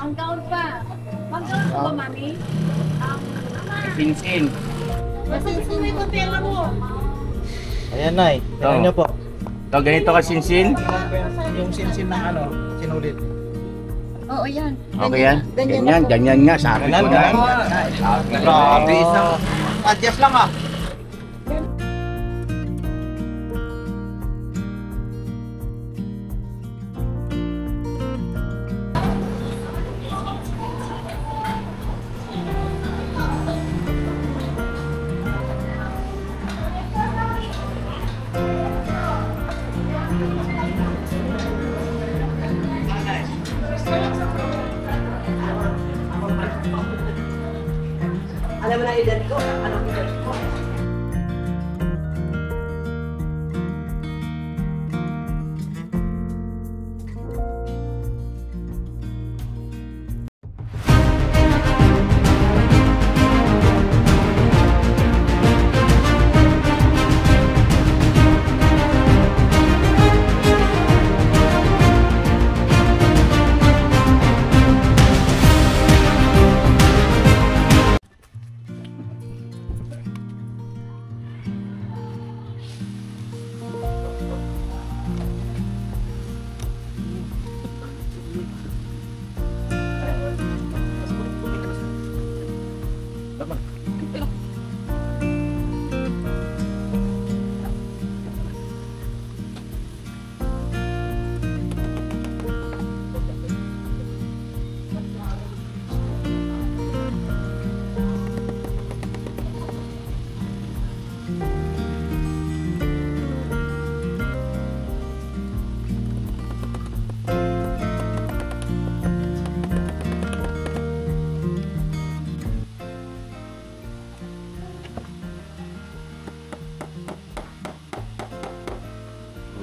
Ang gaon pa. Maggaon pa ba, mami? Sinsin. Masinsin mo yung pera mo. Ayan, Nay. Tingnan niyo po. So, ganito ka sinsin? Yung sinsin ng ano, sinulit. Oo, yan. Okay yan? Ganyan nga. Sabi ko na. Grabe, isang adjust lang ah. Alam mo na edad ko? Anong edad ko?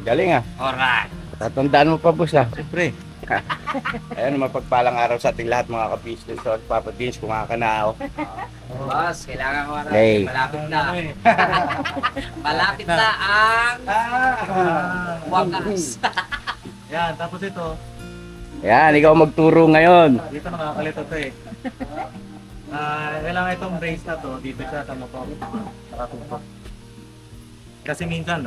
Galing ah. Alright. Tatandaan mo pa, boss ah. Siyempre. Ayan, mapagpalang araw sa ating lahat mga ka-business. So, Papa Dins, kumakanao. Boss, kailangan ko Hey. malapit na. Malapit na ang wakas. Yan, tapos ito. Ayan, ikaw magturo ngayon. Dito nakakalito to eh. Kailangan itong brace na to, dito siya sa motor. Nakatutok. Kasi minsan,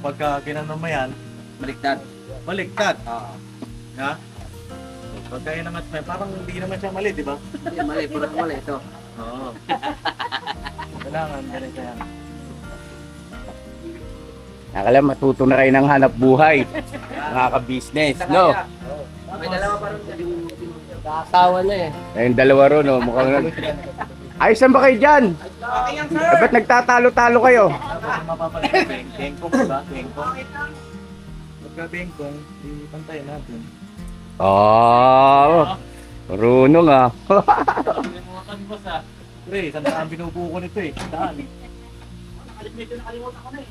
pagka ginano mo yan, Baliktad. baliktad. Oo. Ha? Pagka yun naman, parang hindi naman siya mali, di ba? Hindi, mali. Puro mali ito. Oo. Kailangan, ganito yan. Nakala, matuto na kayo ng hanap buhay. Mga ka-business, no? May dalawa pa rin. Asawa na eh. Ayun, dalawa ron, no? Mukhang ayos na ba kayo dyan? Ba't nagtatalo-talo kayo? Tapos mapapalit yung bengkong, diba? Bengkong. Pagka bengkong, ipantayin natin. Oh, marunong ah. Nakalimutan ko sa... Pre, saan binubuko nito eh? Saan? Nakalimutan ko na eh.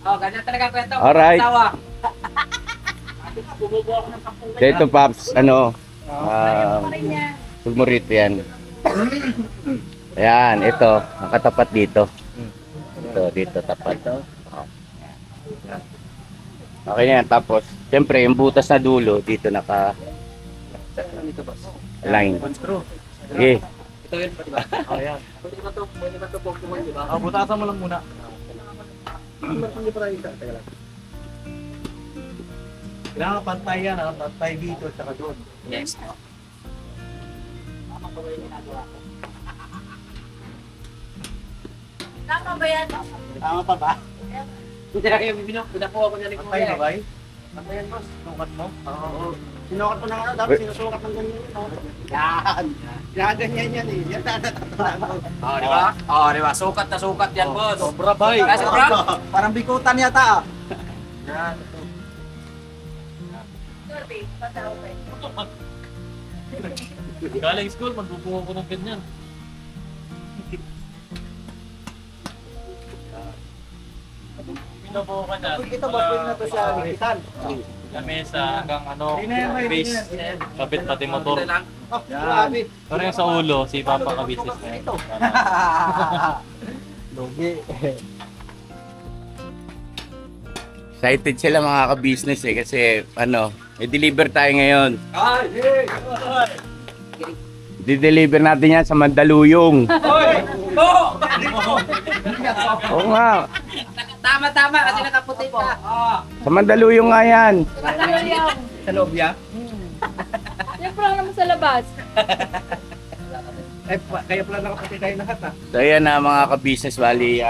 Oh, ganyan talaga ang kwento. Alright. Asawa. Dito, Paps, ano, sumurito yan. Ayan, ito, nakatapat dito. Ito, dito, tapat. Okay na yan, tapos, siyempre, yung butas na dulo, dito Dito, boss. naka-line. Screw. Sige. Ito yun, di ba? Oh, yan. Pwede ba ito buktungan, di ba? Butasan mo lang muna. Hindi pa rin isa. Teka lang. Kailangan pantay yan, ha? Pantay dito, tsaka doon. Yes. Tama ba yan? Tama pa ba? Pinakuha ko niya ni Pantay na Kuya. ba? Pantay yan, boss. Sukat mo? Oo. Sinukat mo ng ano, dapat sinusukat ng ganyan. Yan! Yan, ganyan yan eh. Yan natatandaan ko. Oh, di ba? Oh, di ba? Sukat na sukat yan, boss. Sobra ba eh? Kasi sobra? Parang bikutan yata ah. Yan. Sorry, pataw pa yun. Galing school, magbubuho ko ng ganyan. Pinubuho ka na. Ito ba pwede na to siya likitan? Lamesa hanggang ano, Hindi na yan, may base, yan. kabit pati motor. Ito lang. Oh, grabe. Pero yung sa ulo, si Papa ka-business na yun. Lugi. Excited sila mga ka-business eh, kasi, ano, May deliver tayo ngayon. Di-deliver natin yan sa Mandaluyong. Oo nga. Tama, kasi nakaputi pa. Sa Mandaluyong nga yan. Sa loob niya? Yung pala naman sa labas. Kaya pala nakaputi tayo lahat ah. So ayan na mga ka-business, bali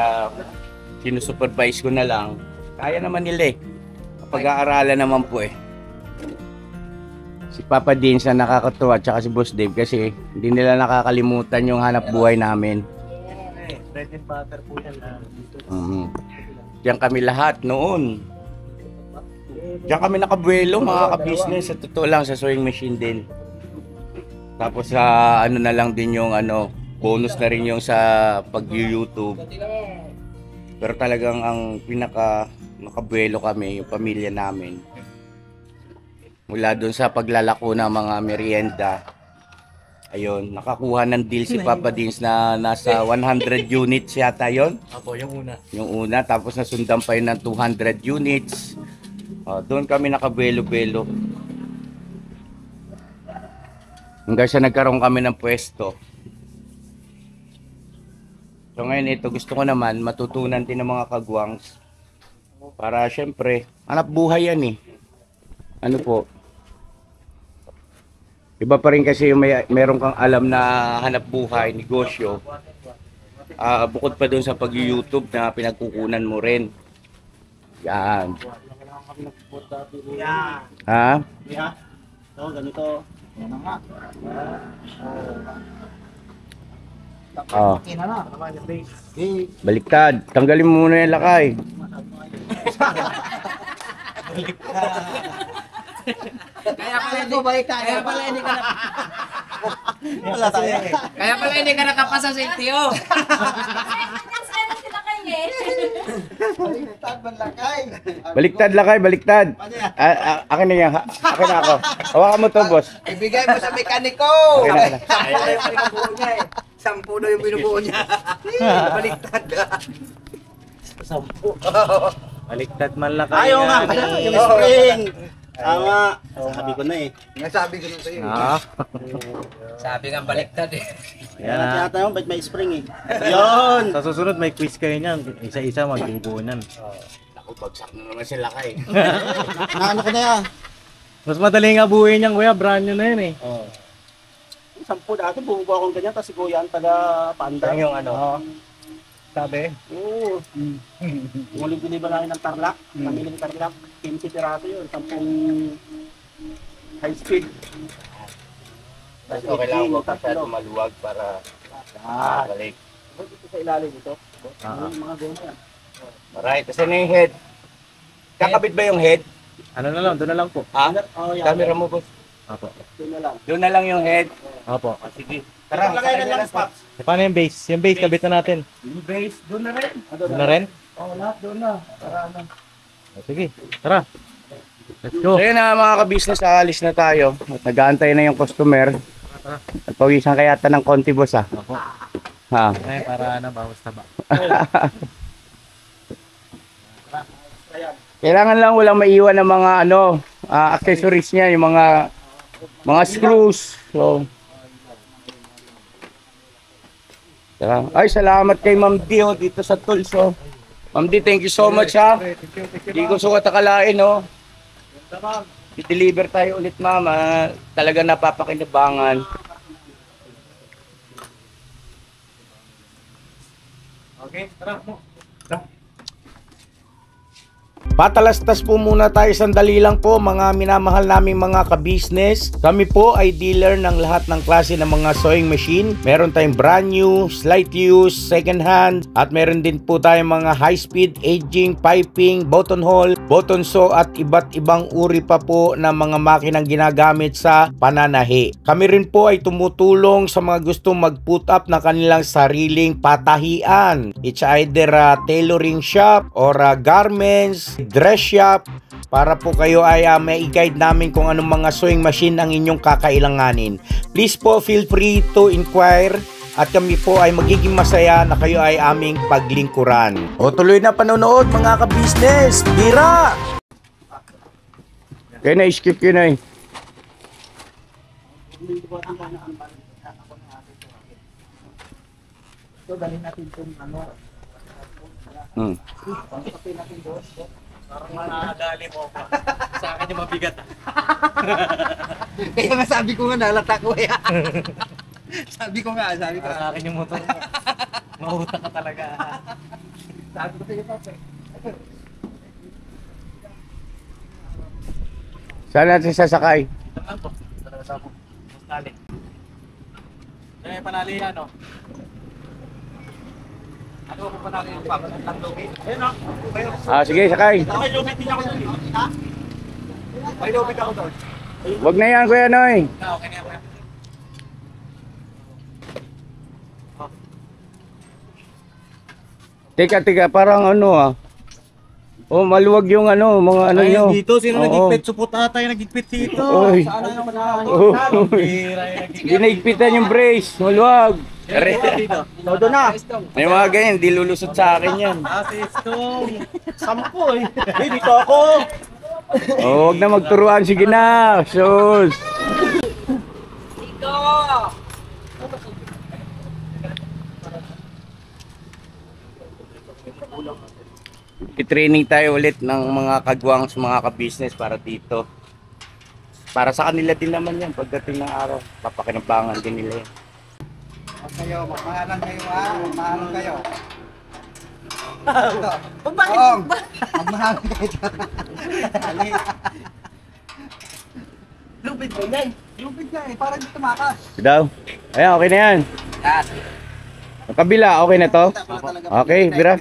sinusupervise ko na lang. Kaya naman nila eh. Pag-aaralan naman po eh. Si Papa Dean sa nakakatuwa at saka si Boss Dave kasi hindi nila nakakalimutan yung hanap buhay namin. Bread and butter po yan na dito. Diyan kami lahat noon. Diyan kami nakabuelo mga ka-business. Sa totoo lang sa sewing machine din. Tapos sa ano na lang din yung ano, bonus na rin yung sa pag-YouTube. Pero talagang ang pinaka nakabuelo kami, yung pamilya namin. Mula doon sa paglalako ng mga merienda. Ayun, nakakuha ng deal si Papa Dins na nasa 100 units yata yon. Apo, yung una. Yung una, tapos nasundan pa yun ng 200 units. Doon kami nakabuelo-buelo. Hanggang sa nagkaroon kami ng pwesto. So ngayon ito, gusto ko naman matutunan din ng mga kagwangs. Para syempre, hanap buhay yan eh. Ano po? Iba pa rin kasi yung meron kang alam na hanap buhay, negosyo. Bukod pa doon sa pag-YouTube na pinagkukunan mo rin. Yan. Yeah. Ha? Yeah. So, ganito. Yan nga. Oh. Ina na. Naman yung base. Baliktad. Tanggalin mo muna yung lakay. Kaya pala hindi ka Wala tayo. Kaya pala hindi ka nakapasa sa LTO. Nasaan sila kayo Baliktad lakay, baliktad. Akin na yan. Akin na ako. Hawakan mo to, boss. Ibigay mo sa mekaniko. Akin na. Sampu na yung binubuo niya. Baliktad. Sampu. Baliktad man lang Ayaw nga. Yung spring. Tama. Sabi ko na eh. Nasabi ko na sa'yo. Sabi nga baliktad eh. Yan na. Tiyata yung ba't may spring eh. Yun! Sa susunod may quiz kayo niyan. Isa-isa magbubuo niyan. Ako, bagsak na naman si lakay. Naano ko na yan. Mas madali nga buuin niyan kuya. Brand new na yun eh. Sampu dati bumubuo akong ganyan. Tapos si kuya ang taga Panda. Yung ano. Sabi? Oo. Muling biniba namin ng Tarlac. Pamiling Tarlac. 15 piraso yun. 10 high speed. Mas okay lang ako masyado maluwag para balik. Ito sa ilalim ito. Yung mga goma yan. Alright, kasi na yung head. Kakabit ba yung head? Ano na lang? Doon na lang po. Ha? Oh, yan. Camera mo, boss. Apo. Doon na lang. Doon na lang yung head. Apo. Sige. Tara, Lagay na lang spots. Paano yung base? Yung base kabit na natin. Yung base, doon na rin. Doon na rin? Oo, lahat doon na. Para ano. Sige, tara. Let's go. So yun na mga ka-business, aalis na tayo. At nag-aantay na yung customer. At pawisan kaya ng konti, boss ha. Apo. Ha. Ay, para na bawas taba. Kailangan lang walang maiwan ng mga ano, accessories niya, yung mga screws. So, ay, salamat kay Ma'am D dito sa tools. Ma'am D, thank you so much ha. Hindi ko sukat akalain i-deliver tayo ulit ma'am. Talaga napapakinabangan. Okay, tara mo. Patalastas po muna tayo sandali lang po mga minamahal naming mga ka-business. Kami po ay dealer ng lahat ng klase ng mga sewing machine. Meron tayong brand new, slight use, second hand, at meron din po tayong mga high speed, aging, piping, button hole, button sew at iba't ibang uri pa po ng mga makinang ginagamit sa pananahi. Kami rin po ay tumutulong sa mga gustong mag-put up ng kanilang sariling patahian. It's either a tailoring shop or a garments, dress shop, para po kayo ay may i-guide namin kung anong mga sewing machine ang inyong kakailanganin. Please po feel free to inquire at kami po ay magiging masaya na kayo ay aming paglingkuran. O tuloy na panonood mga ka-business. Bira! Kaya na-skip yun eh. So, dalhin natin itong ano. Hmm. Parang nakadali mo ako. Sa akin yung mabigat. Kaya nga sabi ko nga, nalata ko ya. sabi ko. Sa akin yung motor mo. Mahuta ka talaga. Sabi ko sa'yo, Papa. Saan natin sasakay? Ito lang po. Talaga sa ako. Panali. Ano yung panali yan, no? Ano ko panali yung papa? Ang logi? Ayun, no? Ah, sige, sakay. May lobit din ako doon. Ha? May lobit ako doon. Wag na yan, Kuya Noy. Okay na yan. Teka, parang ano ah. Oh, maluwag yung ano, mga ano nyo. Dito, sino Oo. nagigpit? Supot ata yung nagigpit dito. Oy. Sana yung manahan. Bira yung nagigpit. Dinaigpitan yung brace, maluwag. Dito. Todo na. May mga ganyan, di lulusot sa akin yan. Stone. 10 eh. Eh, dito ako. Oh, wag na magturuan, sige na. Sus. I-training tayo ulit ng mga kagwang sa mga ka-business para dito. Para sa kanila din naman yan pagdating ng araw. Papakinabangan din nila yan. Kayo, magmahalan kayo ha. Magmahalan kayo. Magmahalan kayo. Lupit ko yan. Lupit ka eh. Parang di tumakas. Daw. Ayan, okay na yan. Ang kabila, okay na to? Okay, Bira.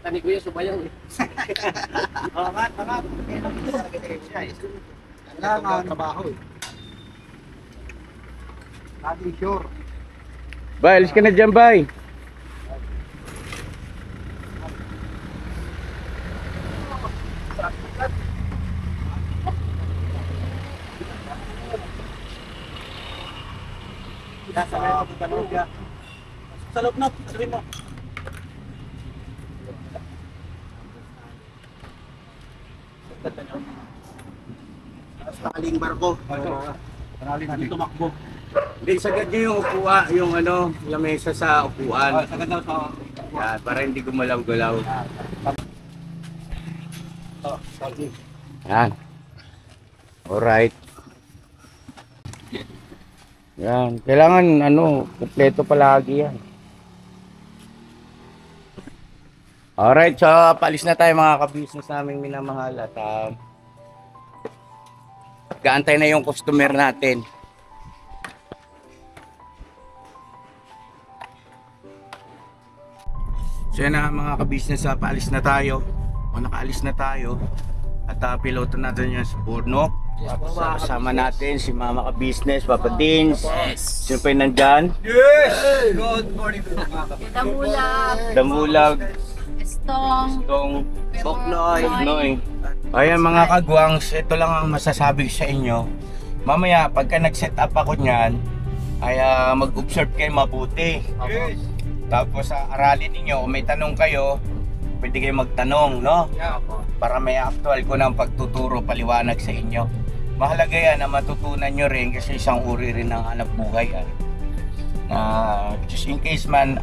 Tani ko yung subayaw eh. Angat. Kailangan trabaho eh. Natin sure. Bay, alis ka na dyan, Bay. Sa loob na, sabi mo. Taling barko. Taling tumakbo. Hindi, sagad nyo yung upuan, yung ano, lamesa sa upuan. Sagad daw sa... Yan, para hindi gumalaw-galaw. Yan. Alright. Yan. Kailangan, ano, kompleto palagi yan. Alright, so paalis na tayo mga ka-business naming minamahal at gaantay na yung customer natin. So yan na mga ka-business, paalis na tayo o nakaalis na tayo at piloto natin yung sa Burnok. Kasama natin si Mama ka-business, Papa Dins. Sino pa yung nandyan? Good morning po mga kapatid. Damulag, Damulag, Estong, Tong, Boknoy. Ayan mga kagwangs, ito lang ang masasabi ko sa inyo. Mamaya pagka nag-set up ako niyan, ay mag-observe kayo mabuti. Tapos aralin ninyo, kung may tanong kayo, pwede kayo magtanong, no? Para may actual ko ng pagtuturo, paliwanag sa inyo. Mahalaga yan na matutunan nyo rin kasi isang uri rin ng hanap buhay. Just in case man,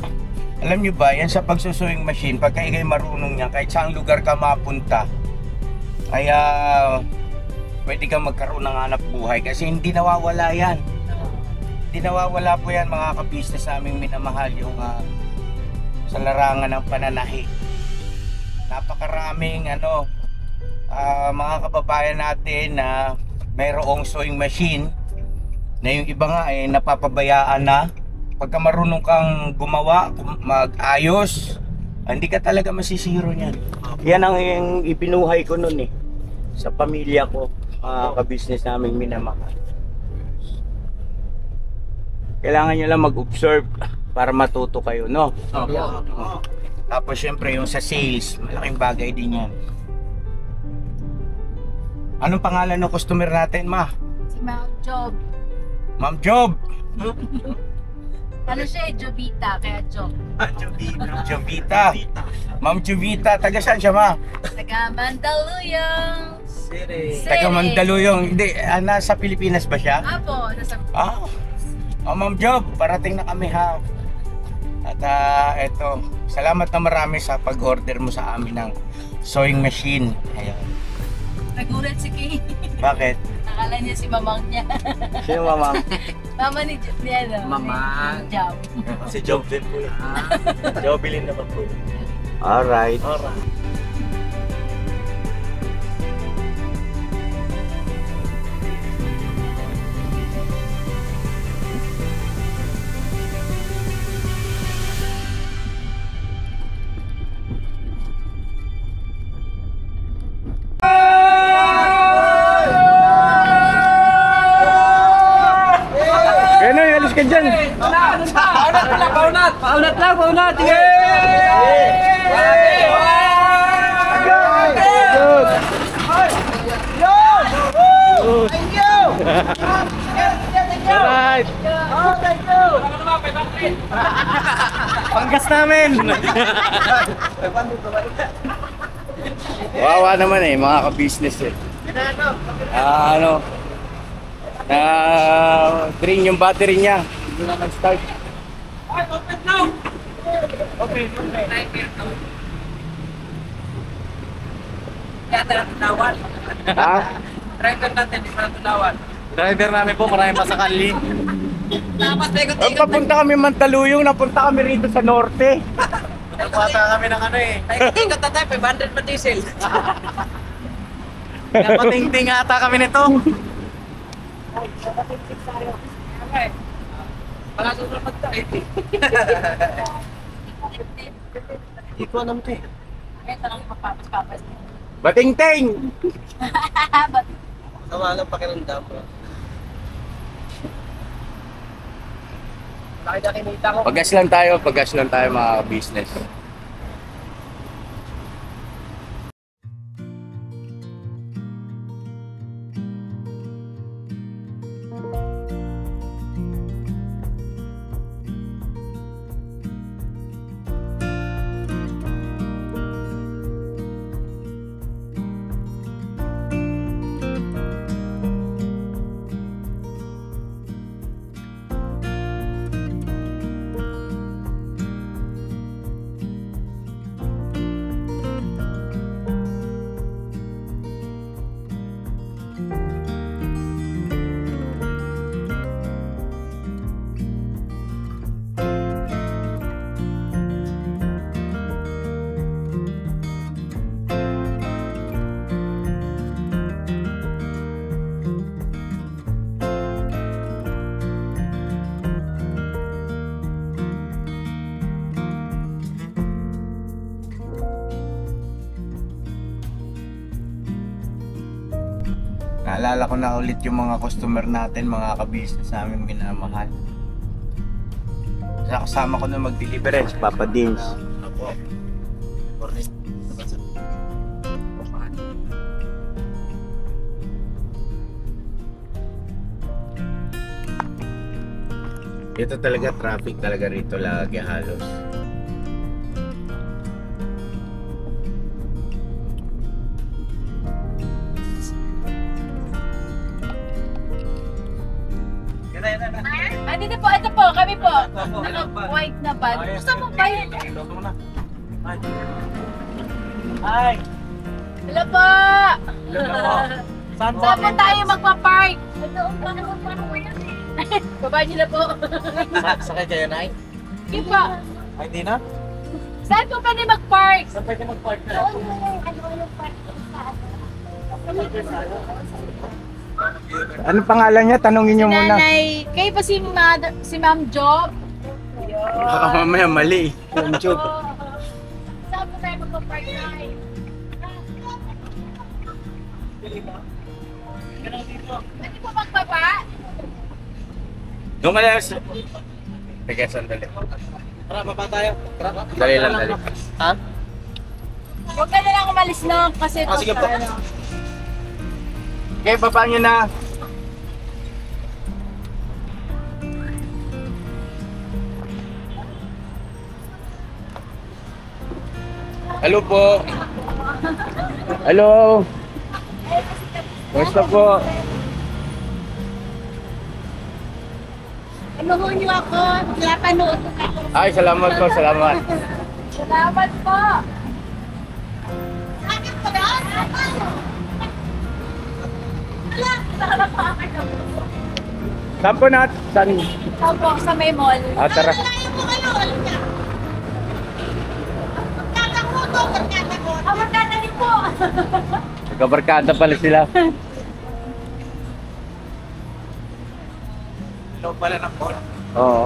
alam nyo ba, yan sa pagsusewing machine, pagka ikay marunong yan, kahit saang lugar ka mapunta, ay pwede kang magkaroon ng hanap buhay kasi hindi nawawala yan. Hindi nawawala po yan mga ka-business naming minamahal yung sa larangan ng pananahi. Napakaraming mga kababayan natin na mayroong sewing machine na yung iba nga ay napapabayaan na. Pagka marunong kang gumawa, mag-ayos, hindi ka talaga masisiro niyan. Yan ang ipinuhay ko noon sa pamilya ko, ka-business naming minamahal. Kailangan nyo lang mag-observe para matuto kayo, no? Tapos syempre yung sa sales, malaking bagay din yan. Anong pangalan ng customer natin, Ma? si Mount Job. Ma'am Job! Ano siya Jobita, kaya Job. Jovita. Ma'am Jovita, taga saan siya, Ma? Taga Mandaluyong. Siri. Taga Mandaluyong. Hindi, nasa Pilipinas ba siya? Apo, nasa... Ma'am Job, parating na kami ha. At eto, salamat na marami sa pag-order mo sa amin ng sewing machine. Ayan. Nagulat si Kay. Bakit? Akala niya si mamang niya. Sino mamang? Mama ni ano? Mamang. ni Job. Si Job din po yun. Jobilin naman po yun. Alright. Kaya na, alis ka dyan. Paunat! Alright. Panggas namin. Wawa naman eh, mga ka-business eh. Drain yung battery niya. Hindi na nag-start. Ha? Driver natin, di pa natulawan. Driver namin po, maraming masakali. Dapat may ikot-ikot. Papunta kami Mandaluyong, napunta kami rito sa norte. Nagpasa kami ng ano eh. Ikot-ikot na tayo, 500 pa diesel. Napatingting ata kami nito. Wala susunod tayo. Hindi ko alam ito eh. Kaya talagang mapapas-papas. Bating-ting! Sama lang pakiramdam. Laki na kinita ko. Pagas lang tayo mga business. Naalala ko na ulit yung mga customer natin, mga ka-business namin minamahal. Kasama ko na mag-deliver si Papa Dins. Ako. Ito talaga, traffic talaga rito lagi halos. Dito po, ito po, kami po. Naka-white na bag. Gusto mo ba yun? Hi! Hello po! Saan Saan po tayo magpa-park? Baba niyo na po. Sakay kayo, Nay? Sige po. Ay, hindi na? Saan po pwede mag-park? Saan pwede mag-park na? Ano pangalan niya? Tanungin niyo muna. Nanay, kayo po si Ma'am Job? Baka mamaya mali. Yung joke. Saan po tayo magpa-park na? Pwede po magbaba? Doon ka lang. Teka, sandali. Tara, baba tayo. Tara. Dali lang, dali. Ha? Huwag ka na lang umalis na kasi Sige po. Okay, baba niyo na. Hello po. Hello. Basta po. Ano ho niyo ako? Pinapanood ko kayo. Ay, salamat po, salamat. Salamat po. Sakit ko na? Wala pa ako. Saan po na? Saan? Opo, sa may mall. Ah, tara. Magkata din po. Nagkabarkada pala sila. Ito pala ng phone. Oo.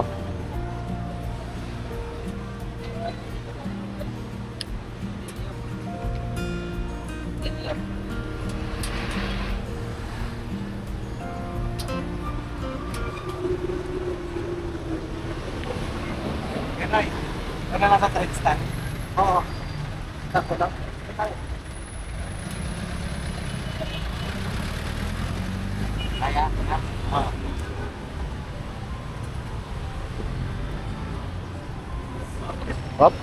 Ganay. Ano nasa trade stand? Oo. Takot lang. Kaya, kaya. Oo. Hop.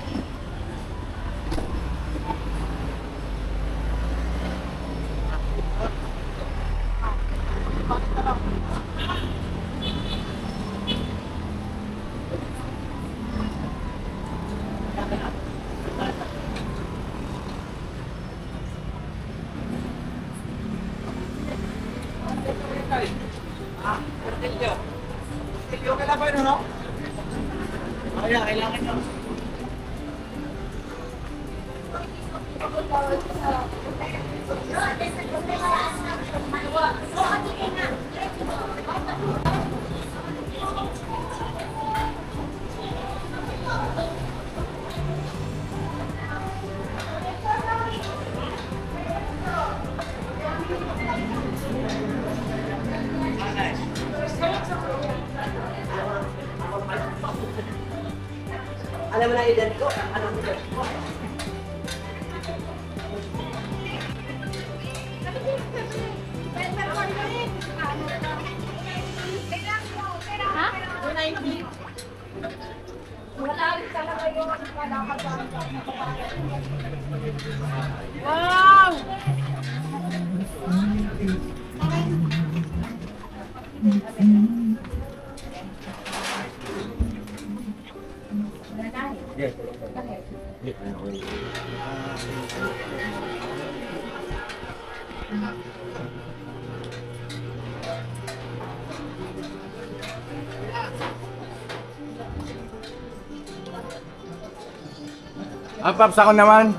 Okay lang ba yun, no? Kaya, kailangan nyo. Alam mo na edad ko? Alam mo edad ko? Ha? 290. Wala rin talaga yun. Wala ka ba? Wow! Ah, Paps, ako naman.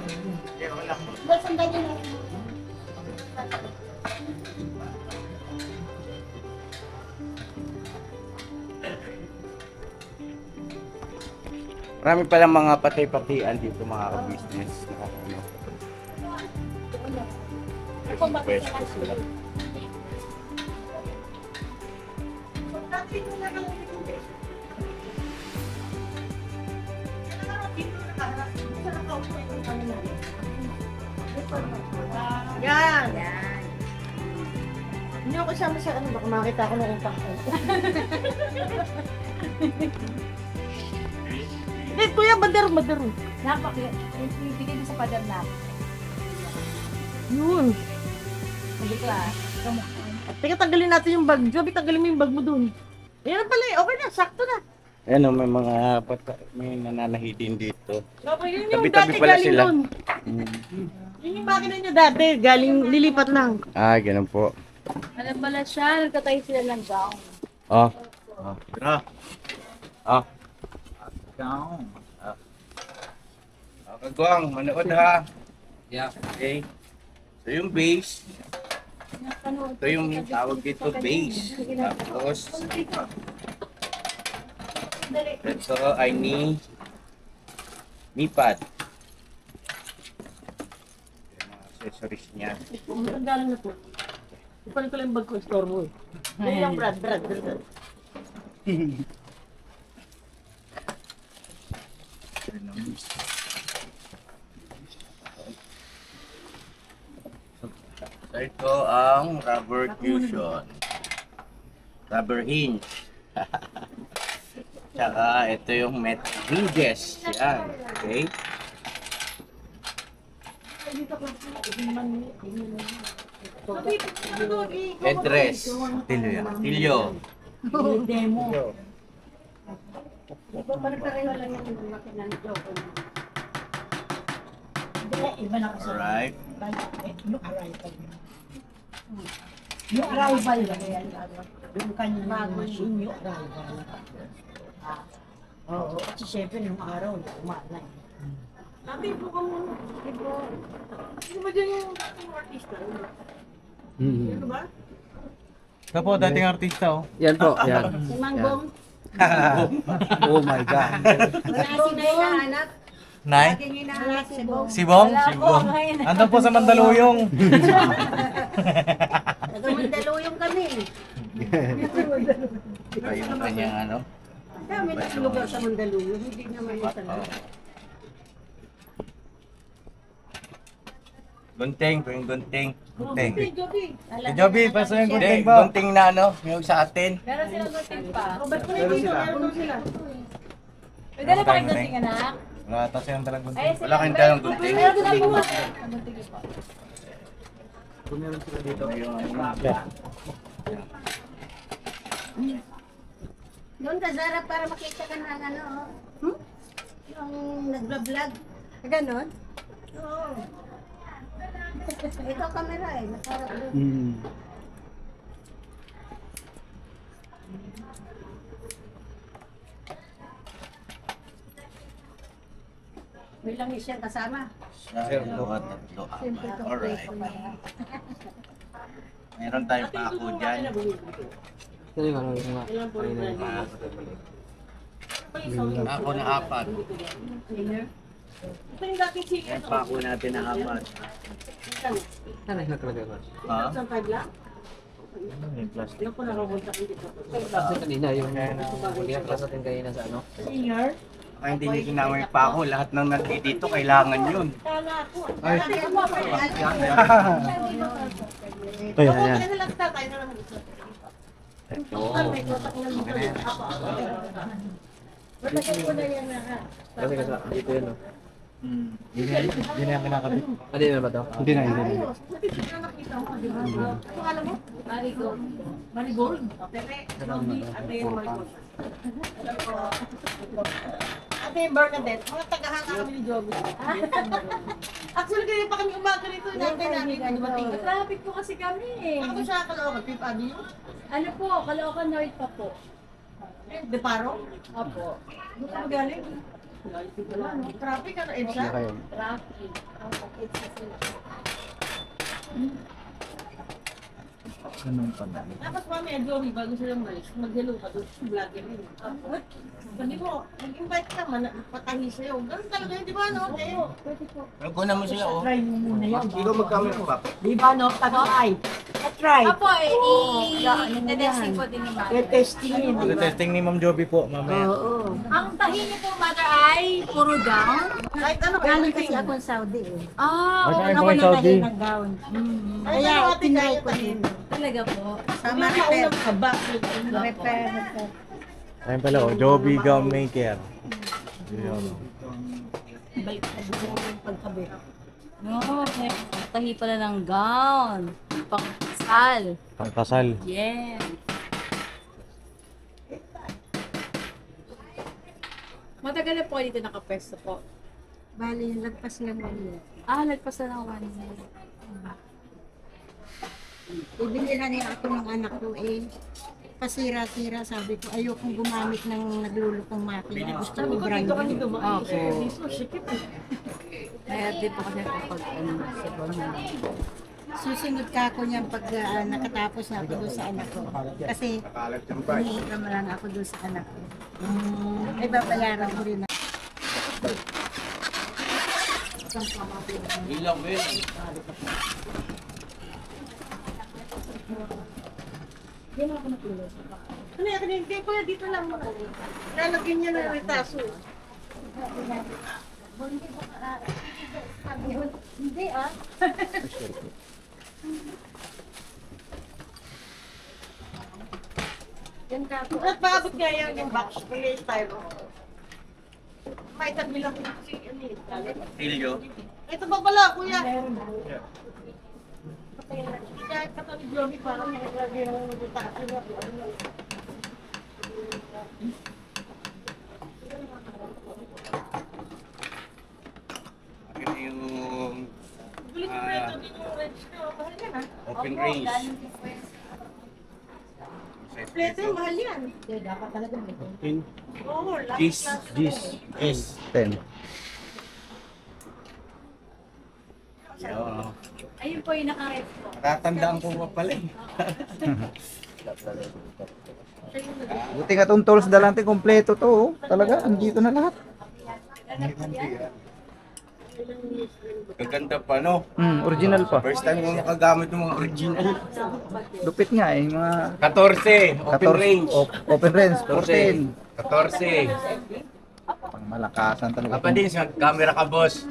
Marami palang mga patay-patian dito mga ka-business. Pwesto sila. Yan. Hindi ako kasama sa ano, baka makita ko ng impact ko. Eh, kuya, badar. Ibigay mo sa padam na. Yun. Hindi ka. Teka, tanggalin natin yung bag. Joby, tanggalin mo yung bag mo dun. Ayan pala eh, okay na, sakto na. Ayan o, may mga may nananahitin dito. Joby, yun yung Tabi-tabi dati pala galing sila. dun. Yun yung makina niya dati, galing lilipat lang. Ah, ganun po. Alam pala siya, nagkatay sila ng gown. Oh. Oh. Oh. Down. Kagwang, manood ha. Yeah. Okay. Ito yung base. Ito yung tawag dito, base. Tapos, ito ay knee pad. Yung mga accessories niya. Ang galing na to. Ipalit ko lang yung bag ko, store mo eh. Dali lang, Brad. So ito ang rubber cushion. Rubber hinge. Tsaka ito yung metal hinges. Yan. Okay. Headdress. Tilyo yan. Tilyo. Demo. Iba na kasi. Alright. Yung arrival. Yung arrival. Yung kanyang machine, yung arrival. Oo, kasi syempre nung araw, umalan. Sabi po ka muna. Hindi ba dyan yung artista? Ano ba? Ito po, dating artista oh. Yan po, yan. Si Mangbong. Oh my God. Wala si Naya. Nay? Wala si Bong. Si Bong? Si Bong. Andun po sa Mandaluyong. Taga-Mandaluyong kami. Ayun ang kanyang ano. Kami na lugar sa Mandaluyong, hindi naman yung talaga. Gunting, po yung gunting. Gunting. Si Joby, paso yung Hindi, gunting po. gunting na ano, yung sa atin. Meron silang gunting pa. Ba't ko na dito? Meron sila. Pwede na paking gunting, anak? Wala, tas yung talang gunting. Ay, Wala kang dalang gunting. Meron din ako. Gunting pa. Doon ka, Zara, para makita ka ng ano, yung nagbablog. Ganon? Oo. Ito camera eh, nasarap doon. May langis siyang kasama. Dalawa, tatlo, apat. Alright. Meron tayong pako dyan. Ito yung ano, yung mga. Pako na apat. Ito yung dating sige. Yan pako natin na apat. Ano yung nakalagay ba? Ha? Isang tag lang? Plastic. Ano ko nakapunta ko dito? Kasi kanina yung class natin kanina sa ano. Singer? Ay, hindi niyo sinama yung pako. Lahat ng nandito kailangan yun. Kala ko. Ay. Ito yan, yan. Kaya lang tatay na lang gusto. May kotak na dito. Matagal ko na yan na ha. Kasi dito yun. Hindi na yung kinakabit. Hindi na ba ito? Hindi na, hindi na. Ayos. Nakita mo, di ba? Ano alam mo? Marigold. Marigold? Ate, ate yung Marigold. Ate yung Bernadette. Mga tagahanga kami ni Joby. Actually, ganyan pa kami umaga nito. Nantay namin. Ano ba tingin? Traffic po kasi kami eh. Ako siya Caloocan, Fifth Avenue. Ano po, Caloocan North pa po. De Paro. Opo. Doon kami galing. Traffic ano, EDSA? Traffic. Tapos mami, Joby, bago sila malis, mag-hello ka doon. Vlogger yun. Sabi mo, mag-invite ka, patahi sa'yo. Ganun talaga yun, di ba? No? Okay. Nagkunan mo sila, oh. Try mo muna yun. Ikaw magkamera ko, Papa. Di ba, no? Tag-try. Try. Opo, i-testing po din ni Mother. Testing yun, di ba? Testing ni Ma'am Joby po, mamaya. Oo. Ang tahi niyo po, Mother, ay puro gown? Kahit ano, Galing kasi ako sa Saudi eh. Ah, Okay, Ako boy, Saudi. nagtahi ng gown. Kaya, tinry ko din. talaga po. Sama Mga repair. unang kabak. Repair. Ayun pala, oh, Joby Gown Maker. Yun. Balik sa buong pagkabit. No, tahi pala ng gown. Pangkasal. Pangkasal. Yes. Matagal na po dito nakapwesto po. Bali, lagpas lang yun. Ah, nagpas na ng 1 year. Ibinila niya ako ng anak ko eh. Pasira-sira, sabi ko, ayokong gumamit ng naglulukong makina. Gusto ko brand Kami new. dumaan. Opo. Mismo, sikip eh. Kaya di po kasi kapag ano, sa doon. Susunod ka ako niyan pag nakatapos na ako doon sa anak ko. Kasi umiika mo lang ako doon sa anak ko. Ay, babayaran ko rin. Ilang, Will. Ano yan? Hindi ko yan dito lang muna. Lalagyan niya ng retaso. Hindi ah. Yan ka po. At paabot nga yan yung box. May style. May tabi lang kasi ano eh. Tilyo. Ito pa pala, kuya. Kaya katulad ni Johnny, parang nakalagay ng butake na. Akin yung Gulit ko rin ito din yung range ko. Mahal yan ha? open range. Pleto, mahal yan. Dapat talaga may Oo, last Gis. class. Gis. Yes. 10. Oo. Ayun po yung naka-ref ko. Tatandaan ko pa pala eh. Buti nga itong tools dalante kompleto to. Oh. Talaga, andito na lahat. Gaganda pa no? Original pa. First time ko makagamit ng mga original. Lupit nga eh, mga 14, open range. Open range, 14. 14. Pang malakasan talaga. Apa din sa camera ka boss.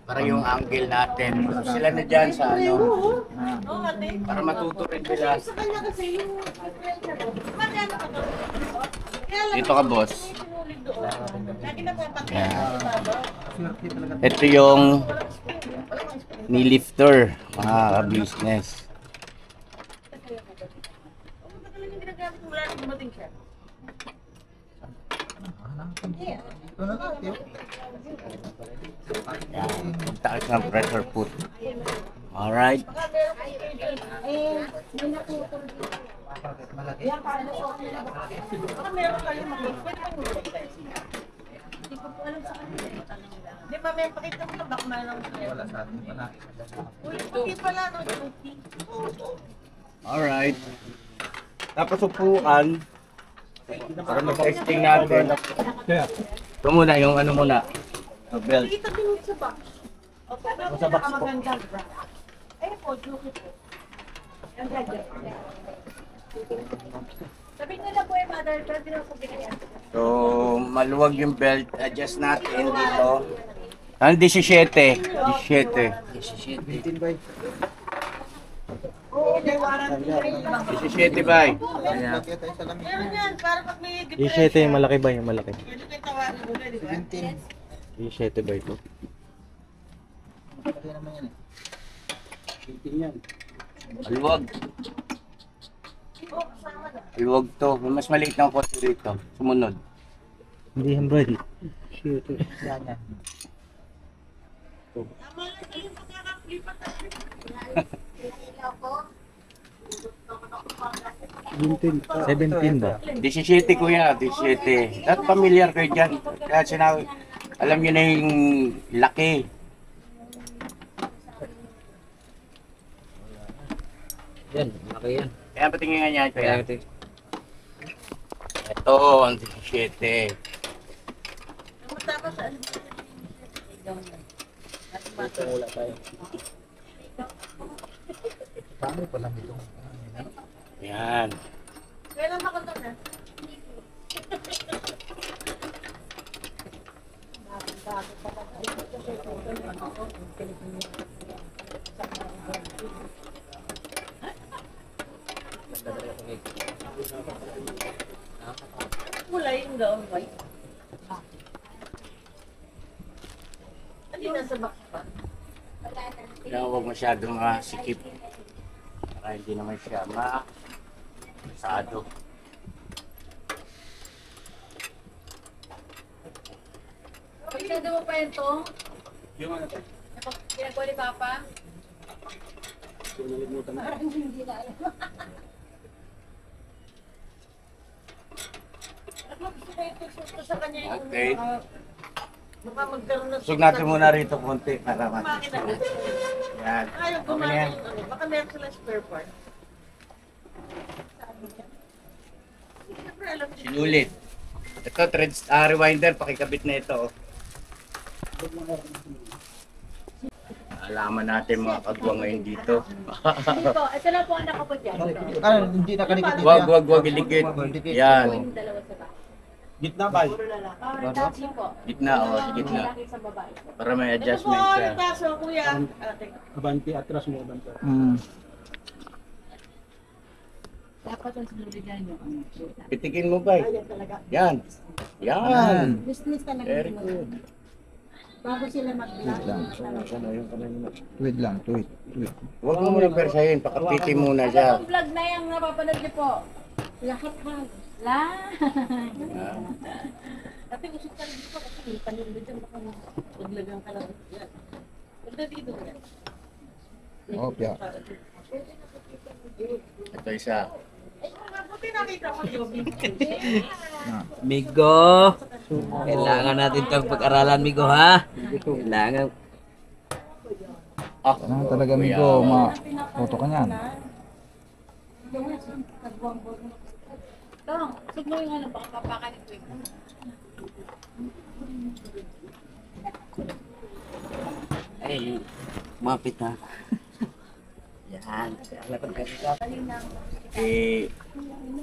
Para yung angle natin. Sila na dyan sa ano. Oo, ate. Para matuto rin sila. Sa kanya kasi yung magkano ka to? Kaya lang Dito ka boss. sinulit doon. Lagi na papatay. Ito yung knee lifter, mga business. Matagal lang yung ginagamit mo, wala nang dumating siya. Ito na lahat yun. Yan, taas ng pressure foot. Alright. Baka meron kayo mag-pwede pa yung hindi ko po alam sa kanila. Di ba, may pakita mo na baka mayroon sila. Wala sa atin pala. Ulit, puti pala, no? Puti. Alright. Tapos upuan. Para mag-testing natin. Ito muna, yung ano muna. Belt. Kita din sa box. O, pero sa box po. Ayun po, Juki po. Ang gadget. Sabi nila po yung mother, pero hindi ko binigyan. So, maluwag yung belt. Adjust natin dito. Ano, 17. 17. 18 by. Oo, may warranty. 17 ba? Laki tayo sa lamig. Meron yan, para pag may Yung 7 yung malaki ba? Yung malaki. Pwede kayo tawagin mo na, di ba? 17. Yung 7 ba ito? Laki naman yan eh. Maluwag. Maluwag to. May mas maliit na kotse dito. Sumunod. Hindi yan bro. Yan yan. Tama lang yung makakaklipat na. 17 ba? 17 kuya, 17. At familiar kayo dyan. Kaya sinabi, alam nyo na yung laki. Yan, malaki yan. Kaya patingin nga niya ito Kaya yan. Ito, ang 17. Tapos, ano? wala tayo. Paano pa lang ito? Yan. Kailan ba ka doon na? Wala yung doon, white. Hindi nasa box pa. Kaya huwag masyadong masikip. Para hindi naman siya masado. Pagkada mo pa yun to? Yung ano? Ginagawa ni Papa? Sa kanya yung Okay. baka magkaroon na Sug natin muna rito konti para makina. Yan. Ayaw Okay na gumana yan. yung ano. Baka meron sila spare part. Siyempre alam niyo. Sinulit. Ito, rewinder, pakikabit na ito. Alaman natin mga kagwa ngayon dito. Ito, ito lang po ang nakapot dyan. Ito. Ah, hindi nakadikit din yan. Wag iligit. Yan. Yung dalawa sa bahay. Gitna ba? Tachi po. Gitna, gitna. Lalaki sa babae. Para may Ito po, adjustment siya. yung taso, kuya. Ate. Abanti, atras mo, abanti. Dapat ang sinuligan yung ano. Pitikin mo ba? Yan. Yan. Business talaga. Very good. Bago sila mag-vlog. Tuwid lang, tuwid. Huwag mo muna persahin, pakapitin muna siya. Anong vlog na yung napapanood niyo po? Lahat ha. La. Dati usok ka rin dito kasi panilo dyan baka maglagang ka lang. Yan. Punta dito yan. Oh, pia. Ito isa. Buti nakita ko yung Migo, kailangan natin itong pag-aralan, Migo, ha? Kailangan. Ano talaga, Migo, ma-photo ka niyan. Tong, sigmo yung ano, baka papakan ito eh. Ay, mapit na. Yan, lakad ka dito.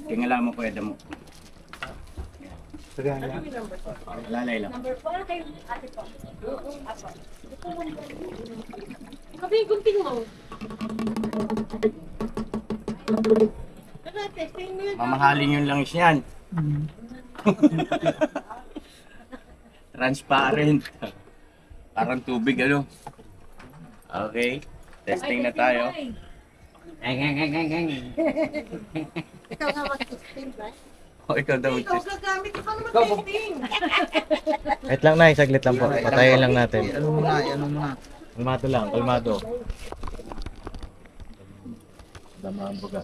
Tingala mo kuya mo. Lalay lang. Number 4 kayo, ate po. Apo. Sabi yung gunting mo. Testing mo yun. Mamahalin yung langis yan. Transparent. Parang tubig ano. Okay. Testing na tayo. Ikaw nga mag-testing ba? O ikaw daw. Ikaw gagamit ka naman testing. Wait lang, Nay. Saglit lang po. Patayin lang natin. Ano muna, ano muna. Kalmado lang, kalmado. Dama ang buga.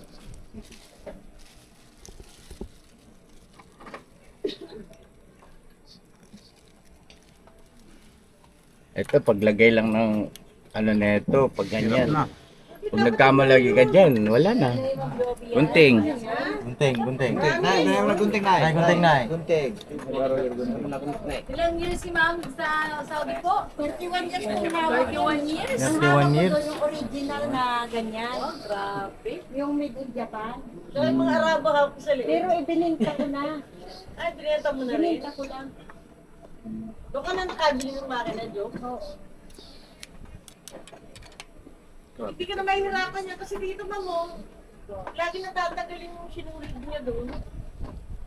Ito, paglagay lang ng ano na ito, pag ganyan. Kung nagkamalagi ka dyan, wala na. Gunting. Gunting, gunting. Nay, ganyan mo na gunting, Nay. Nay, gunting, Nay. Gunting. Ilang years si ma'am sa Saudi po? 31 years po na. 31 years? 31 years. Yung original na ganyan. Oh, grabe. Yung made in Japan. So yung mga Arabo hapon sa liit. Pero ibininta ko na. Ay, binenta mo na rin. Ibininta ko lang. Doon ka na nakabili ng makina, Jo. Hindi ka na mahihirapan niya kasi dito, mamo. Lagi natatagaling yung sinulig niya doon.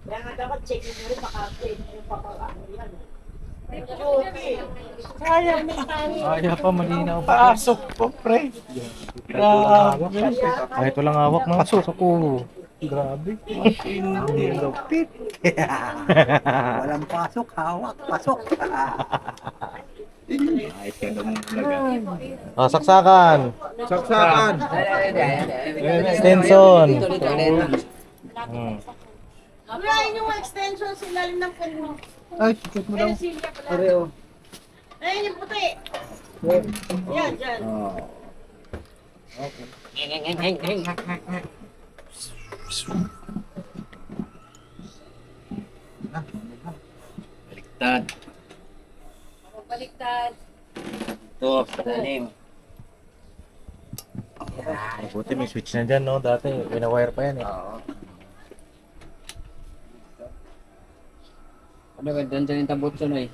Kaya nga dapat check mo rin, baka check yung papakano yan. Sayang may tani. Kaya pa, malinaw pa. Pasok po, pre. Grabe. Kahit walang hawak, masok ako. Grabe. Hindi lupit. Walang pasok, hawak, pasok. Ay, kaya mong talaga. Ah, saksakan. Saksakan. Extension. Dito, dito. Wala yung extension sa ilalim ng puno. Ay, check mo daw. Ayun, silya pala. Pareo. Ayun yung puti. Yan, dyan. Baliktad. Baliktad. Ito, sa dalim. Buti may switch na dyan, no? Dati, pinawire pa yan, eh. Ano ba, dyan yung tabot sa Noy?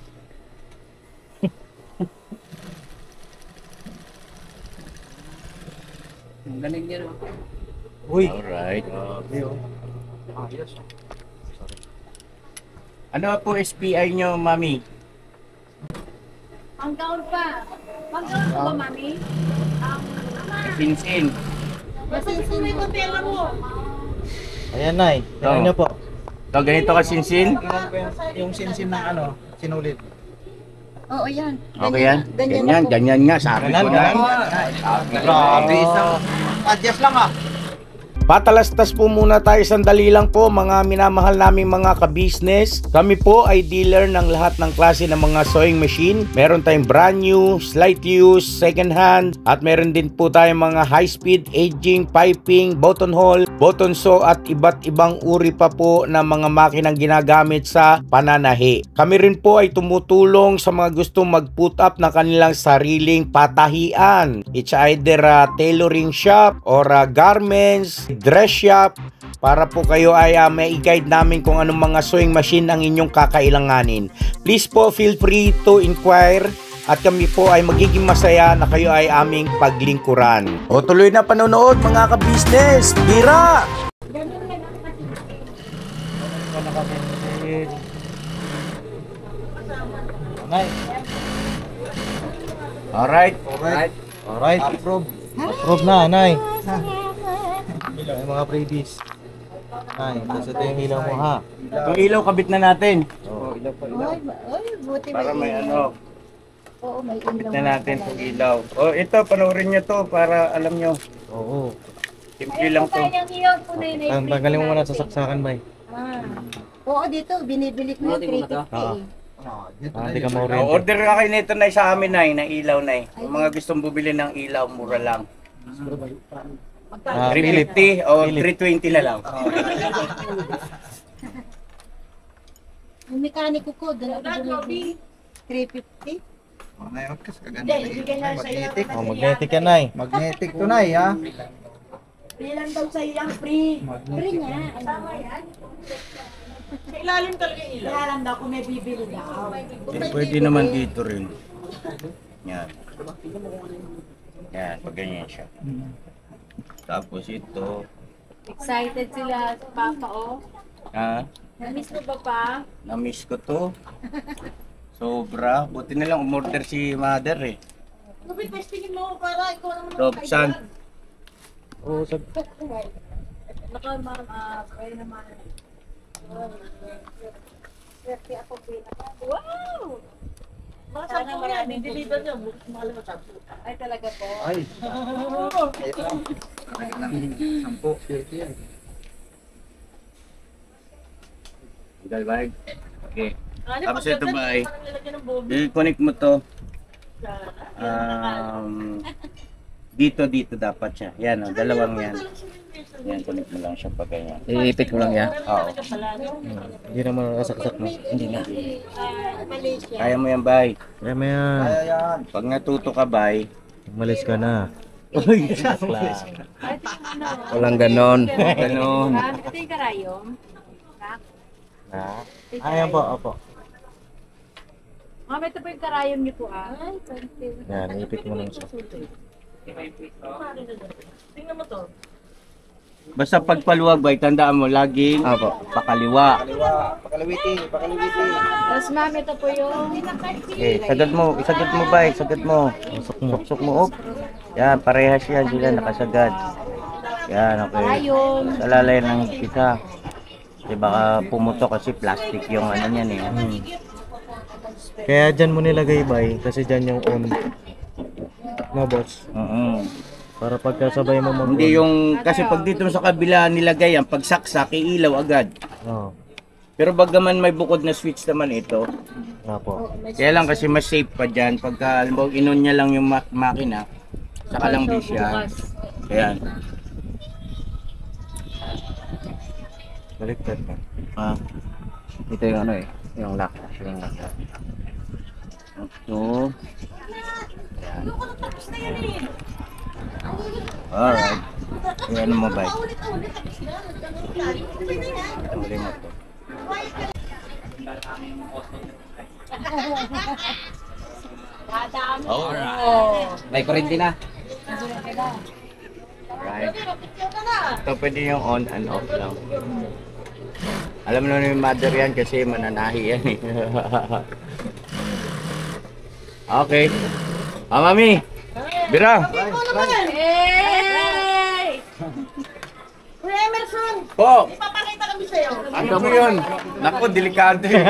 Ang galing niya, no? Uy! Alright. Ano po SPI nyo, mami? Pangkaon pa. Pangkaon po ba, mami? Sinsin. Masinsin mo yung kotela mo. Ayan, Nay. Tingnan Oh. nyo po. So, ganito ka sinsin? Yung sinsin ng ano, sinulit. Oo, yan. Okay yan? Ganyan Ganyan, na po. ganyan nga. Sabi ko na. Grabe, isang adjust lang ah. Patalastas po muna tayo sandali lang po mga minamahal naming mga ka-business. Kami po ay dealer ng lahat ng klase ng mga sewing machine. Meron tayong brand new, slight use, second hand, at meron din po tayong mga high speed, aging, piping, button hole, button sew at iba't ibang uri pa po ng mga makinang ginagamit sa pananahi. Kami rin po ay tumutulong sa mga gustong mag-put up ng kanilang sariling patahian. It's either a tailoring shop or a garments, dress shop, para po kayo ay may i-guide namin kung anong mga sewing machine ang inyong kakailanganin. Please po feel free to inquire at kami po ay magiging masaya na kayo ay aming paglingkuran. O tuloy na panonood mga ka-business! Bira! Nay. Alright. Alright. Approve. Approve na, Nay. Ay, mga freebies. Nay, kasi ito yung ilaw mo, ha? Yung ilaw kabit na natin. Oo, ilaw pa. Oy, buti Para may ano, Oo, may kabit ilaw. na natin itong ilaw. Oh, ito, panoorin nyo to para alam nyo. Oo. Simple lang to. Kaya iyon po na yun. Ang tanggalin mo muna sa saksakan, Bay. Oo, dito, binibili ko yung Ulitin mo na to? 350. Hindi ka Oh, ma-oriented. order na kayo nito na sa amin na ng ilaw na Kung mga gustong bumili ng ilaw, mura lang. 350 o 320 na lang. Yung mekaniko ko, doon ako binibili. 350. Hindi, ibigay na sa iyo. Oh, magnetic yan, Nay. Magnetic tunay, ha? Bilang daw sa iyo ang free. Free nga. Tama yan. Sa ilalim talaga yung ilaw. Kaya lang daw kung may bibili daw. Pwede naman dito rin. Yan. Yan, pag ganyan siya. Tapos ito. Excited sila sa Papa, oh. Ha? Namiss mo ba pa? Na-miss ko to. Sobra. Buti na lang umorder si mother eh. Lupit, testingin mo para ikaw naman ang Robson. Oo, sa... Naka, pwede naman. Swerte ako pinaka. Wow! Mga sampu yan, i-deliver nyo. Mahal mo sampu. Ay, talaga po. Ay. Sampo. Gal bag. Okay. Ano, Tapos pag ito ganun, ba ay, parang nilagyan ng bobo. i-connect mo to. Sa- Dito dapat siya. Yan o, dalawang yan. Yan, connect mo lang siya pag ganyan. Iipit mo lang yan. Oo. Hindi naman nakasaksak, no? Hindi na. Malaysia. Kaya mo yan, bay. Kaya mo yan. Kaya yan. Pag natuto ka, bay. Umalis ka na. Uy, joke lang. Ay, ano? Walang ganon. Ganun. Ito yung karayom. Ha? Ayan po, opo. Mama, ito po yung karayom niyo po, ah. Ay, thank you. Yan, ipit mo lang siya. Tingnan mo to. Basta pagpaluwag, bay, tandaan mo, laging pakaliwa. Kaliwa. Pakalawiti. Pakalawiti. Tapos, ma'am, ito po yung... Okay, sagat mo, bay, sagat mo. Suksok mo, up. Yan, parehas yan sila, nakasagad. Yan, okay. Karayom. Sa lalay ng isa. Kasi baka pumuto kasi plastic yung ano niyan eh. Kaya dyan mo nilagay, Bay, kasi dyan yung on. No, boss? Para pagkasabay mo mag-on. Hindi yung, kasi pag dito sa kabila nilagay yan, pag saksak, iilaw agad. Oo. Pero bagaman may bukod na switch naman ito, Apo. kaya lang kasi mas safe pa dyan. Pagka alam mo, inon niya lang yung makina, saka lang bis yan. Ayan. Baliktad ka. Ah, Ito yung ano eh. Yung lock. Yung lock. ito. Alright. Ayan mo ba? Tanggalin mo to. May kurente na. Right. Ito pwede yung on and off lang. Alam mo na yung mother yan kasi mananahi yan eh. Okay. Mami! Bira! Hey! Kuya Emerson, Po! ipapakita kami sa'yo. Ano po yun? Naku, delikado eh.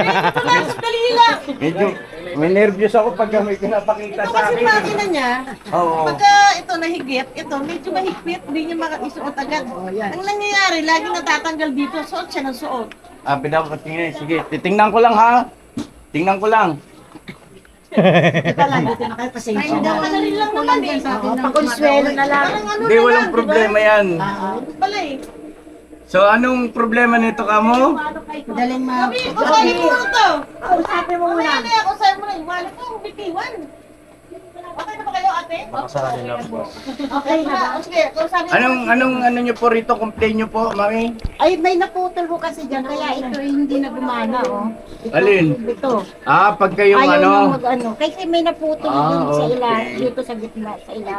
Dali lang! Medyo, may nervyos ako pag may pinapakita sa Kasi akin. makina niya, Oo. pagka ito nahigit, ito medyo mahigpit, hindi niya makasuot agad. Ang nangyayari, lagi natatanggal dito, suot siya ng suot. Ah, pinapatingin. Sige, titingnan ko lang ha. Tingnan ko lang. Ito lang, dito na kayo pasensya. Ay, rin lang naman eh. Pakonsuelo na lang. Parang ano Hindi, na walang lang, problema yan. Ito pala eh. So, anong problema nito kamo? Daling ma... Sabi, usapin mo ito. Usapin mo muna. Usapin mo na. Iwala ko, bitiwan. Okay na ba kayo, ate? Makasali lang, boss. Okay na. Sige, usapin mo. Anong ano nyo po rito? Complain nyo po, mami? Ay, may naputol ko kasi dyan, kaya ito hindi na gumana, oh. Ito, Alin? Ito. Ah, pag kayong Ayaw ano, na mag-ano. Kasi may naputol Ah, dun sa ila, okay. dito sa gitna, sa ila.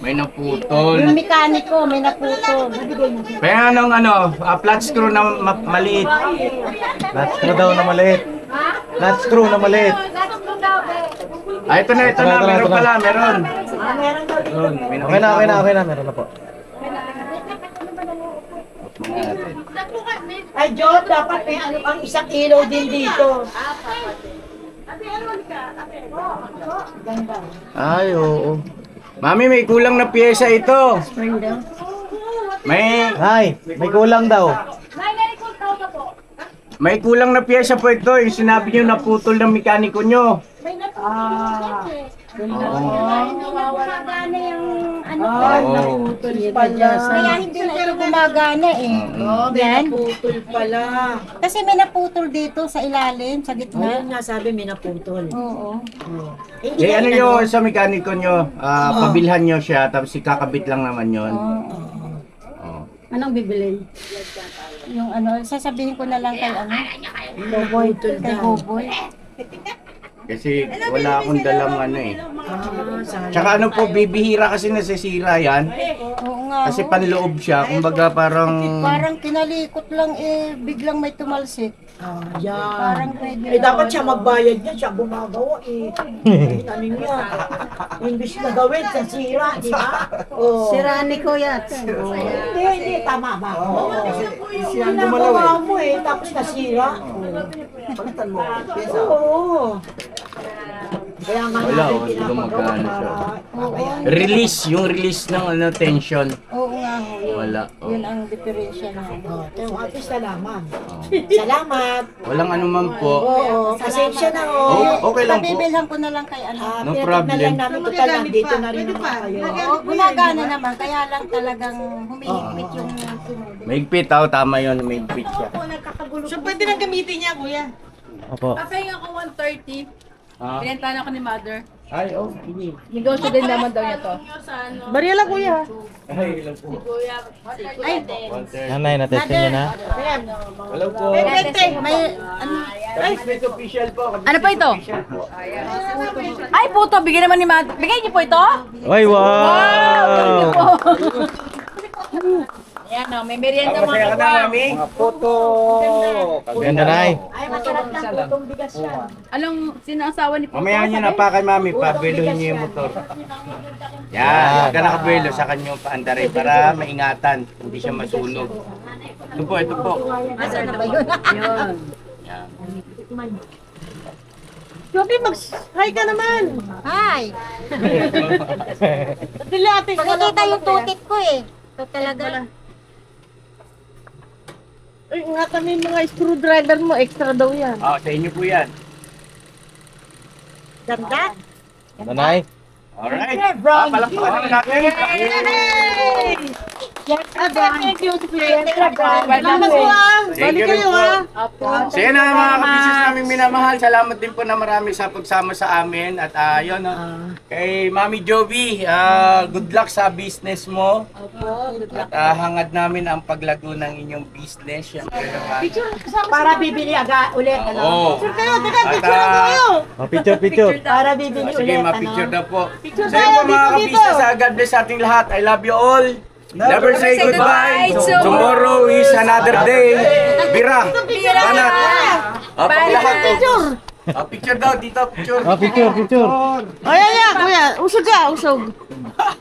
may naputol. Yung mekaniko, may naputol. Kaya anong ano, flat screw na maliit. Flat screw daw na maliit. Flat screw na maliit. Ito na, meron pala, meron. Meron daw dito. Okay na, meron na po. Ay, John, dapat may ano ang isang ilaw din dito. Ay, oo. Mami, may kulang na pyesa ito. May kulang daw. May kulang na pyesa po ito. Yung sinabi nyo naputol ng mekaniko nyo. Gumagana yung ano ko. Kaya Hindi na ito gumagana eh. Yan. naputol pala. Kasi may naputol dito sa ilalim, sa gitna. Ayun nga sabi, may naputol. Oo. Hindi Eh, na ano inano. nyo sa mekaniko nyo? Pabilhan nyo siya, tapos ikakabit lang naman yun. Oh. Anong bibilin? Yung ano, sasabihin ko na lang kay ano? Naputol Kay daw. Boboy. Kasi wala akong dalang ano eh. Tsaka ano po, bibihira kasi nasisira yan. Oo nga. Kasi panloob siya, kumbaga parang... Parang kinalikot lang eh, biglang may tumalsik. Yan. Parang pwede. Eh, dapat siya magbayad niya, siya gumagawa eh. Ano niya? Imbis na gawin, sa sira, di ba? Oh. Sira ni Kuya. Hindi, tama ba? Oo. Ginagawa mo eh, tapos nasira. Palitan mo. Oo. Kaya nga Wala, natin hindi ko pinapagawa magkano siya. para... Release, yung release ng ano, tension. Oo nga ho. Wala. Oh. Yun ang diferensya niya. Oh, at least salamat. Salamat. Walang ano man po. Oo, pasensya na Okay lang po. Pabibilhan ko na lang kay ano. No na problem. lang namin total nandito na rin naman kayo. Oo, gumagana naman, kaya lang talagang humihigpit yung sinuli. Maigpit tama yun, maigpit siya. So pwede nang gamitin niya, kuya. Opo. Papahinga ko 130. Pinentahan ako ni mother. Ay, oh, sige. Negosyo din naman daw niya to. Mariela, kuya. Ay, ilan po. Nanay, natesting niyo na? Hello po. May ano, Kabisnes official po. Ano pa ito? Ay, puto. Bigyan naman ni mother. Bigay niyo po ito? Ay, wow! Thank you po. Ayan o, may merienda Masaya ka mga na, kapwa. mami. Photo. Ganda, Nay. Ay, masarap ng putong bigas yan. Anong sinasawa ni Puto? Mamaya nyo na pa kay mami, pabeluhin nyo yung motor. Yan, huwag ka nakabelo sa kanyang paandari para maingatan, hindi siya masunog. Ito po, ito po. asa na ba yun? Yun. Yan. Joby, mag-hi ka naman. Hi! Dilate ka Pagkakita yung tutik ko eh. Ito talaga. Ay, ingatan mo yung mga screwdriver mo, extra daw yan. Ah, sa inyo po yan. Ganda. Ganda, Nay. Alright. Palakpakan natin. Thank you, Salamat po. Thank you rin po. So yan na mga kabisnes naming minamahal. Salamat din po na marami sa pagsama sa amin. At yun, kay Mami Joby, good luck sa business mo. At hangad namin ang paglago ng inyong business. Siyempre naman. Para bibili ulit. Oo. Picture kayo, teka, At, picture na kayo. Oh, picture. Para bibili sige, ulit. ma-picture na po. Picture So yun po tayo, mga dito, kabisnes, God bless sa ating lahat. I love you all. Never say goodbye. goodbye. Tomorrow is another day. Bira. Banat. Pag lahat. Picture daw dito. Picture. Oh, picture. Ay, kuya. Usog ka, usog.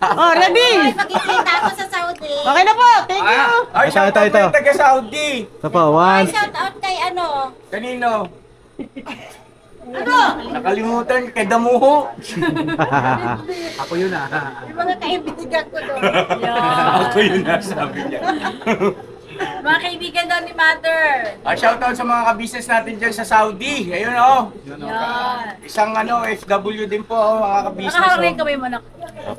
Oh, ready? Makikita ako sa Saudi. Okay na po, thank you. Ay, shout out Ito. po yung taga Saudi. Ito po, one. Shout out kay ano. Kanino? Nakalimutan kay Damuho. Ako yun Yung mga kaibigan ko doon. Ako yun sabi niya. Mga kaibigan daw ni mother. Shout out sa mga kabisnes natin dyan sa Saudi. Ayun oh. Yan. Isang FW din po mga kabisnes. Nakahawin kamay mo na.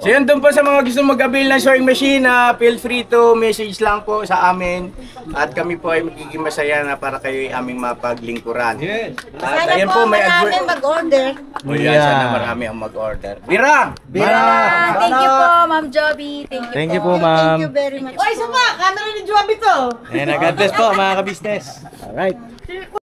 So yun doon po sa mga gusto mag-avail ng sewing machine, feel free to message lang po sa amin. At kami po ay magiging masaya na para kayo ay aming mapaglingkuran. At Sana ayan po may maraming mag-order. O yan, sana marami ang mag-order. Bira! Thank you po, Ma'am Joby. Thank you po, ma'am. Thank you very much. Oy, isa pa, camera ni Joby to. Ayan, God bless po, mga kabisnes. Alright.